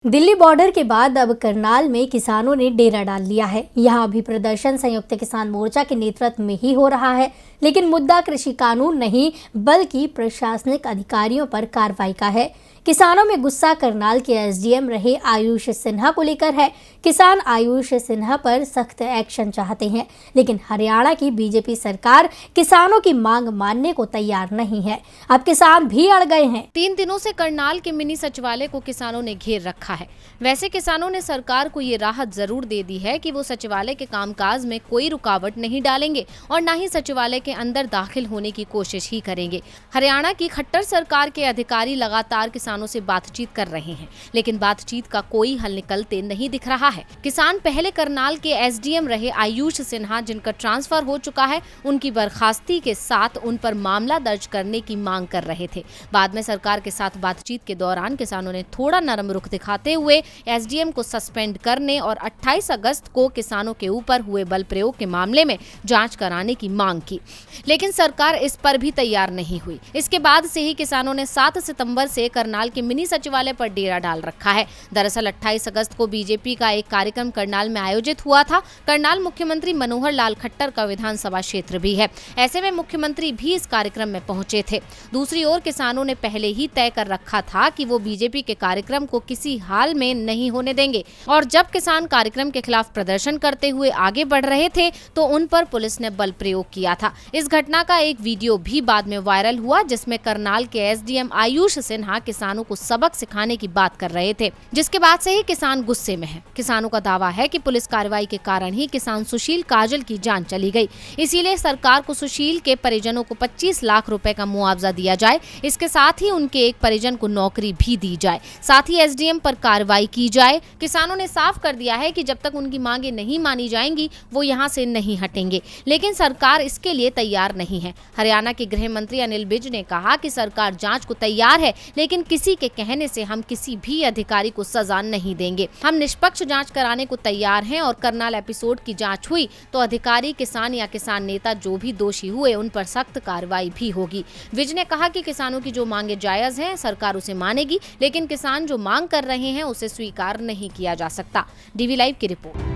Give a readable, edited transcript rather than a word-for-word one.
Delhi border के बाद अब करनाल में किसानों ने डेरा डाल लिया है। यहाँ भी प्रदर्शन संयुक्त किसान मोर्चा के नेतृत्व में ही हो रहा है, लेकिन मुद्दा कृषि कानून नहीं बल्कि प्रशासनिक अधिकारियों पर कार्रवाई का है। किसानों में गुस्सा करनाल के एसडीएम रहे आयुष सिन्हा को लेकर है। किसान आयुष सिन्हा पर सख्त एक्शन चाहते हैं, लेकिन हरियाणा की बीजेपी सरकार किसानों की मांग मानने को तैयार नहीं है। अब किसान भी अड़ गए हैं। 3 दिनों से करनाल के मिनी सचिवालय को किसानों ने घेर रखा है। वैसे किसानों ने सरकार को ये राहत जरूर दे दी है कि वो सचिवालय के कामकाज में कोई रुकावट नहीं डालेंगे और न ही सचिवालय के अंदर दाखिल होने की कोशिश ही करेंगे। हरियाणा की खट्टर सरकार के अधिकारी लगातार किसानों से बातचीत कर रहे हैं, लेकिन बातचीत का कोई हल निकलते नहीं दिख रहा है। किसान पहले करनाल के एसडीएम रहे आयुष सिन्हा, जिनका ट्रांसफर हो चुका है, उनकी बर्खास्ती के साथ उन पर मामला दर्ज करने की मांग कर रहे थे। बाद में सरकार के साथ बातचीत के दौरान किसानों ने थोड़ा नरम रुख दिखाते हुए एसडीएम को सस्पेंड करने और 28 अगस्त को किसानों के ऊपर हुए बल प्रयोग के मामले में जांच कराने की मांग की, लेकिन सरकार इस पर भी तैयार नहीं हुई। इसके बाद से ही किसानों ने 7 सितंबर से करनाल के मिनी सचिवालय पर डेरा डाल रखा है। दरअसल 28 अगस्त को बीजेपी का एक कार्यक्रम करनाल में आयोजित हुआ था। करनाल मुख्यमंत्री मनोहर लाल खट्टर का विधानसभा क्षेत्र भी है, ऐसे में मुख्यमंत्री भी इस कार्यक्रम में पहुंचे थे। दूसरी ओर किसानों ने पहले ही तय कर रखा था कि वो बीजेपी के कार्यक्रम को किसी हाल में नहीं होने देंगे, और जब किसान कार्यक्रम के खिलाफ प्रदर्शन करते हुए आगे बढ़ रहे थे तो उन पर पुलिस ने बल प्रयोग किया था। इस घटना का एक वीडियो भी बाद में वायरल हुआ, जिसमें करनाल के एसडीएम आयुष सिन्हा किसानों को सबक सिखाने की बात कर रहे थे, जिसके बाद से ही किसान गुस्से में है। किसानों का दावा है कि पुलिस कार्रवाई के कारण ही किसान सुशील काजल की जान चली गई, इसीलिए सरकार को सुशील के परिजनों को 25 लाख रुपए का मुआवजा दिया जाए। इसके साथ ही उनके एक परिजन को नौकरी भी दी जाए, साथ ही एसडीएम पर कार्रवाई की जाए। किसानों ने साफ कर दिया है कि जब तक उनकी मांगे नहीं मानी जाएंगी वो यहां से नहीं हटेंगे, लेकिन सरकार इसके लिए तैयार नहीं है। हरियाणा के गृह मंत्री अनिल विज ने कहा कि सरकार जांच को तैयार है, लेकिन किसी के कहने से हम किसी भी अधिकारी को सजा नहीं देंगे। हम निष्पक्ष जांच कराने को तैयार हैं और करनाल एपिसोड की जांच हुई तो अधिकारी, किसान या किसान नेता जो भी दोषी हुए उन पर सख्त कार्रवाई भी होगी। विज ने कहा कि किसानों की जो मांगे जायज हैं सरकार उसे मानेगी, लेकिन किसान जो मांग कर रहे हैं उसे स्वीकार नहीं किया जा सकता। डीवी लाइव की रिपोर्ट।